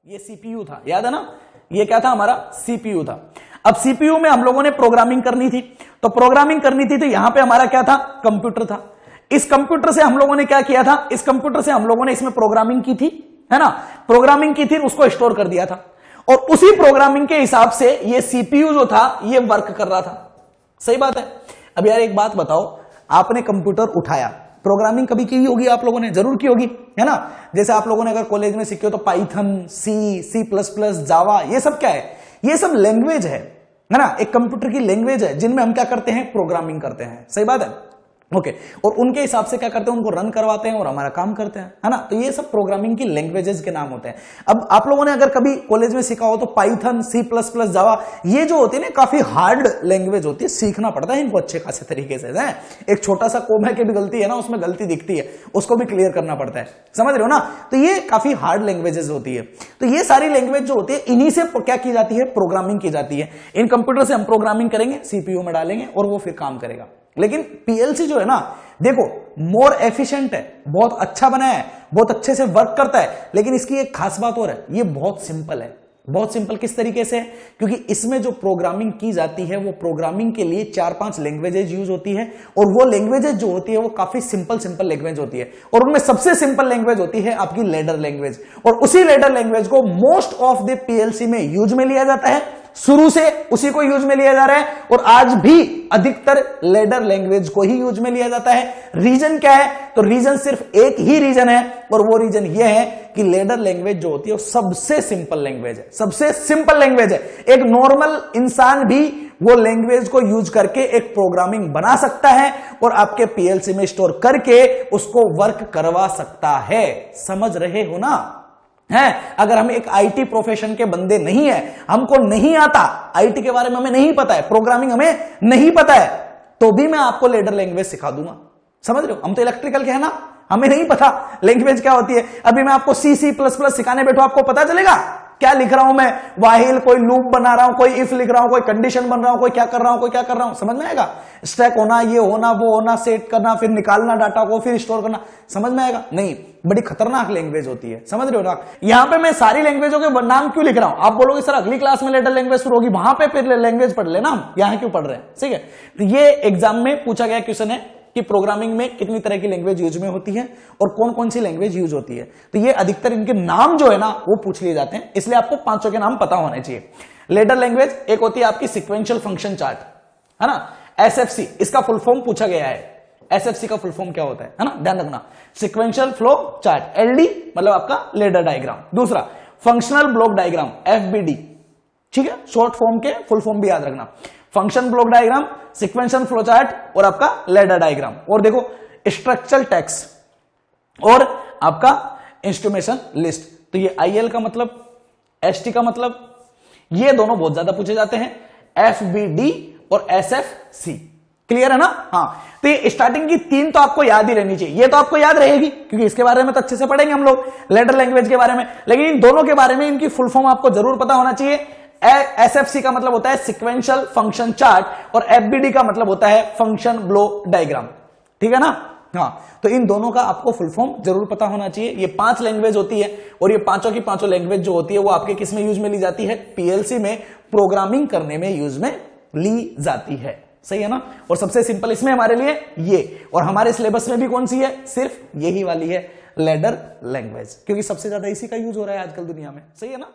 ये सीपीयू था, याद है ना, ये क्या था हमारा सीपीयू था। अब सीपीयू में हम लोगों ने प्रोग्रामिंग करनी थी, तो प्रोग्रामिंग करनी थी तो यहां पे हमारा क्या था, कंप्यूटर था। इस कंप्यूटर से हम लोगों ने क्या किया था, इस कंप्यूटर से हम लोगों ने इसमें प्रोग्रामिंग की थी, है ना, प्रोग्रामिंग की थी, उसको स्टोर कर दिया था और उसी प्रोग्रामिंग के हिसाब से ये सीपीयू जो था ये वर्क कर रहा था। सही बात है। अब यार एक बात बताओ, आपने कंप्यूटर उठाया, प्रोग्रामिंग कभी की होगी आप लोगों ने, जरूर की होगी, है ना। जैसे आप लोगों ने अगर कॉलेज में सीखे हो तो पाइथन, सी प्लस प्लस, जावा, ये सब क्या है, ये सब लैंग्वेज है ना, एक कंप्यूटर की लैंग्वेज है जिनमें हम क्या करते हैं, प्रोग्रामिंग करते हैं। सही बात है, ओके। और उनके हिसाब से क्या करते हैं, उनको रन करवाते हैं और हमारा काम करते हैं, है ना। तो ये सब प्रोग्रामिंग की लैंग्वेजेस के नाम होते हैं। अब आप लोगों ने अगर कभी कॉलेज में सीखा हो तो पाइथन, सी प्लस प्लस, जावा, ये जो होती है ना काफी हार्ड लैंग्वेज होती है, सीखना पड़ता है इनको अच्छे खासे तरीके से। एक छोटा सा कोमा की भी गलती है ना, उसमें गलती दिखती है, उसको भी क्लियर करना पड़ता है, समझ रहे हो ना। तो ये काफी हार्ड लैंग्वेजेस होती है। तो ये सारी लैंग्वेज जो होती है इन्हीं से क्या की जाती है, प्रोग्रामिंग की जाती है। इन कंप्यूटर से हम प्रोग्रामिंग करेंगे, सीपीयू में डालेंगे और वो फिर काम करेगा। लेकिन पीएलसी जो है ना, देखो मोर एफिशिएंट है, बहुत अच्छा बना है, बहुत अच्छे से वर्क करता है, लेकिन इसकी एक खास बात और है, ये बहुत सिंपल है। बहुत सिंपल किस तरीके से, क्योंकि इसमें जो प्रोग्रामिंग की जाती है वो प्रोग्रामिंग के लिए 4-5 लैंग्वेजेज यूज होती है और वो लैंग्वेजेज जो होती है वो काफी सिंपल लैंग्वेज होती है और उनमें सबसे सिंपल लैंग्वेज होती है आपकी लैडर लैंग्वेज। और उसी लैडर लैंग्वेज को मोस्ट ऑफ द पीएलसी में यूज में लिया जाता है, शुरू से उसी को यूज में लिया जा रहा है और आज भी अधिकतर लैडर लैंग्वेज को ही यूज में लिया जाता है। रीजन क्या है, तो रीजन सिर्फ एक ही रीजन है और वो रीजन ये है कि लैडर लैंग्वेज जो होती है वो सबसे सिंपल लैंग्वेज है, सबसे सिंपल लैंग्वेज है। एक नॉर्मल इंसान भी वो लैंग्वेज को यूज करके एक प्रोग्रामिंग बना सकता है और आपके पीएलसी में स्टोर करके उसको वर्क करवा सकता है। समझ रहे हो ना है। अगर हम एक आईटी प्रोफेशन के बंदे नहीं है, हमको नहीं आता आईटी के बारे में, हमें नहीं पता है, प्रोग्रामिंग हमें नहीं पता है, तो भी मैं आपको लैडर लैंग्वेज सिखा दूंगा। समझ रहे हो, हम तो इलेक्ट्रिकल के हैं ना, हमें नहीं पता लैंग्वेज क्या होती है। अभी मैं आपको सी प्लस प्लस सिखाने बैठो, आपको पता चलेगा क्या लिख रहा हूं मैं, वाहिल, कोई लूप बना रहा हूं, कोई इफ लिख रहा हूं, कोई कंडीशन बन रहा हूं, कोई क्या कर रहा हूं, कोई क्या कर रहा हूं, समझ में आएगा। स्टैक होना, ये होना, वो होना, सेट करना, फिर निकालना डाटा को, फिर स्टोर करना, समझ में आएगा नहीं। बड़ी खतरनाक लैंग्वेज होती है, समझ रहे हो ना। यहां पे मैं सारी लैंग्वेजों के नाम क्यों लिख रहा हूं, आप बोलोगे सर अगली क्लास में लैडर लैंग्वेज शुरू होगी, वहां पे फिर लैंग्वेज पढ़ लेना, हम यहां क्यों पढ़ रहे हैं, ठीक है। तो ये एग्जाम में पूछा गया क्वेश्चन है कि प्रोग्रामिंग में कितनी तरह की लैंग्वेज यूज में होती है और कौन कौन सी लैंग्वेज यूज होती है। तो ये अधिकतर इनके नाम जो है ना वो पूछ लिए जाते हैं, इसलिए आपको 5 के नाम पता होने चाहिए। लैडर लैंग्वेज एक होती है आपकी सीक्वेंशियल फंक्शन चार्ट, है ना, एसएफसी, इसका फुल फॉर्म पूछा गया है। एसएफसी का फुल फॉर्म क्या होता है ना, ध्यान रखना, सीक्वेंशियल फ्लो चार्ट, एलडी मतलब आपका लैडर डायग्राम। दूसरा फंक्शनल ब्लॉक डायग्राम, एफबीडी, ठीक है, शॉर्ट फॉर्म के फुल फॉर्म भी याद रखना, function block diagram, sequential flow chart और आपका लैडर डायग्राम। और देखो स्ट्रक्चरल टेक्स्ट और आपका इंस्ट्रूमेंटेशन लिस्ट। तो ये आईएल का मतलब, एसटी का मतलब, ये दोनों बहुत ज्यादा पूछे जाते हैं, एफबीडी और एसएफसी। क्लियर है ना। हाँ, तो ये स्टार्टिंग की 3 तो आपको याद ही रहनी चाहिए, ये तो आपको याद रहेगी क्योंकि इसके बारे में तो अच्छे से पढ़ेंगे हम लोग लैडर लैंग्वेज के बारे में। लेकिन इन दोनों के बारे में इनकी फुल फॉर्म आपको जरूर पता होना चाहिए। एसएफसी का मतलब होता है सीक्वेंशियल फंक्शन चार्ट और एफबीडी का मतलब होता है फंक्शन ब्लॉक डायग्राम, ठीक है ना। हाँ, तो इन दोनों का आपको फुल फॉर्म जरूर पता होना चाहिए। ये 5 लैंग्वेज होती है और ये पांचों की पांचों लैंग्वेज जो होती है वो आपके किस में यूज में ली जाती है, पीएलसी में प्रोग्रामिंग करने में यूज में ली जाती है। सही है ना। और सबसे सिंपल इसमें हमारे लिए ये, और हमारे सिलेबस में भी कौन सी है, सिर्फ यही वाली है, लैडर लैंग्वेज, क्योंकि सबसे ज्यादा इसी का यूज हो रहा है आजकल दुनिया में। सही है ना।